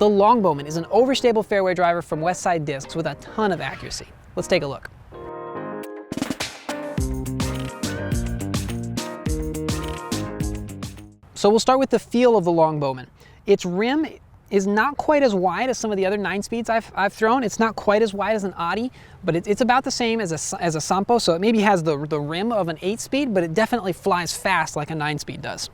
The Longbowman is an overstable fairway driver from Westside Discs with a ton of accuracy. Let's take a look. So we'll start with the feel of the Longbowman. Its rim is not quite as wide as some of the other 9-speeds I've thrown. It's not quite as wide as an Audi, but it's about the same as a Sampo, so it maybe has the rim of an 8-speed, but it definitely flies fast like a 9-speed does.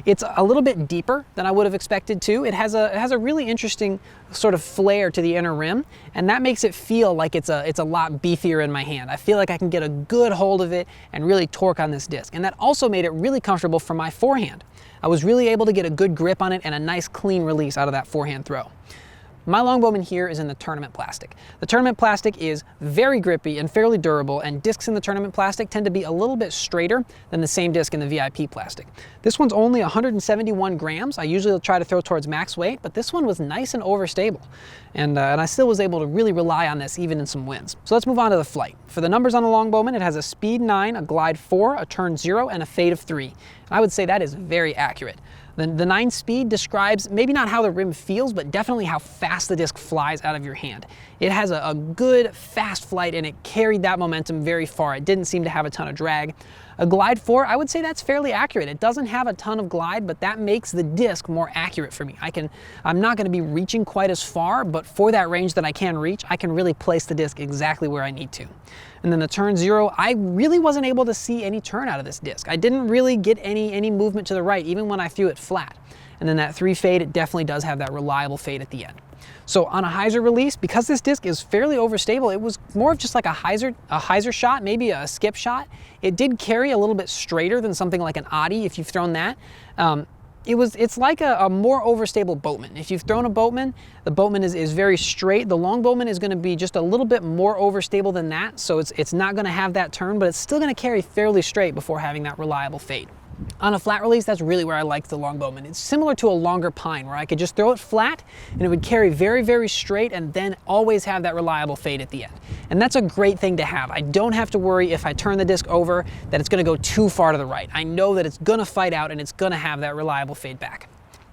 It's a little bit deeper than I would have expected too. It has a really interesting sort of flare to the inner rim, and that makes it feel like it's a lot beefier in my hand. I feel like I can get a good hold of it and really torque on this disc, and that also made it really comfortable for my forehand. I was really able to get a good grip on it and a nice clean release out of that forehand throw. My Longbowman here is in the tournament plastic. The tournament plastic is very grippy and fairly durable, and discs in the tournament plastic tend to be a little bit straighter than the same disc in the VIP plastic. This one's only 171 grams. I usually try to throw towards max weight, but this one was nice and overstable. And I still was able to really rely on this even in some winds. So let's move on to the flight. For the numbers on the Longbowman, it has a speed 9, a glide 4, a turn 0, and a fade of 3. And I would say that is very accurate. The 9-speed describes maybe not how the rim feels, but definitely how fast the disc flies out of your hand. It has a good fast flight, and it carried that momentum very far. It didn't seem to have a ton of drag. A glide 4, I would say that's fairly accurate. It doesn't have a ton of glide, but that makes the disc more accurate for me. I'm not gonna be reaching quite as far, but for that range that I can reach, I can really place the disc exactly where I need to. And then the turn 0, I really wasn't able to see any turn out of this disc. I didn't really get any movement to the right, even when I threw it flat. And then that 3 fade, it definitely does have that reliable fade at the end. So on a hyzer release, because this disc is fairly overstable, it was more of just like a hyzer shot, maybe a skip shot. It did carry a little bit straighter than something like an Audi if you've thrown that. It's like a more overstable boatman. If you've thrown a boatman, the boatman is very straight. The Longbowman is gonna be just a little bit more overstable than that, so it's not gonna have that turn, but it's still gonna carry fairly straight before having that reliable fade. On a flat release, that's really where I like the Longbowman. It's similar to a longer pine, where I could just throw it flat and it would carry very, very straight and then always have that reliable fade at the end. And that's a great thing to have. I don't have to worry if I turn the disc over that it's gonna go too far to the right. I know that it's gonna fight out and it's gonna have that reliable fade back.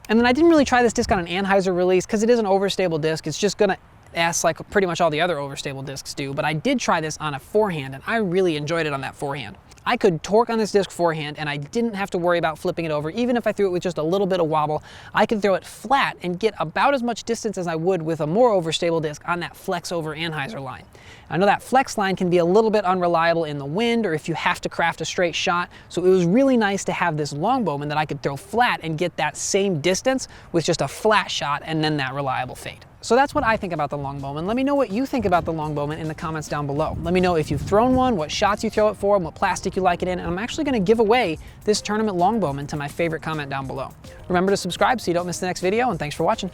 And then I didn't really try this disc on an Anheuser release because it is an overstable disc. It's just gonna ask like pretty much all the other overstable discs do, but I did try this on a forehand and I really enjoyed it on that forehand. I could torque on this disc forehand and I didn't have to worry about flipping it over. Even if I threw it with just a little bit of wobble, I could throw it flat and get about as much distance as I would with a more overstable disc on that flex over Anheuser line. I know that flex line can be a little bit unreliable in the wind or if you have to craft a straight shot, so it was really nice to have this Longbowman that I could throw flat and get that same distance with just a flat shot and then that reliable fade. So that's what I think about the Longbowman. Let me know what you think about the Longbowman in the comments down below. Let me know if you've thrown one, what shots you throw it for, and what plastic you like it in, and I'm actually gonna give away this tournament Longbowman to my favorite comment down below. Remember to subscribe so you don't miss the next video, and thanks for watching.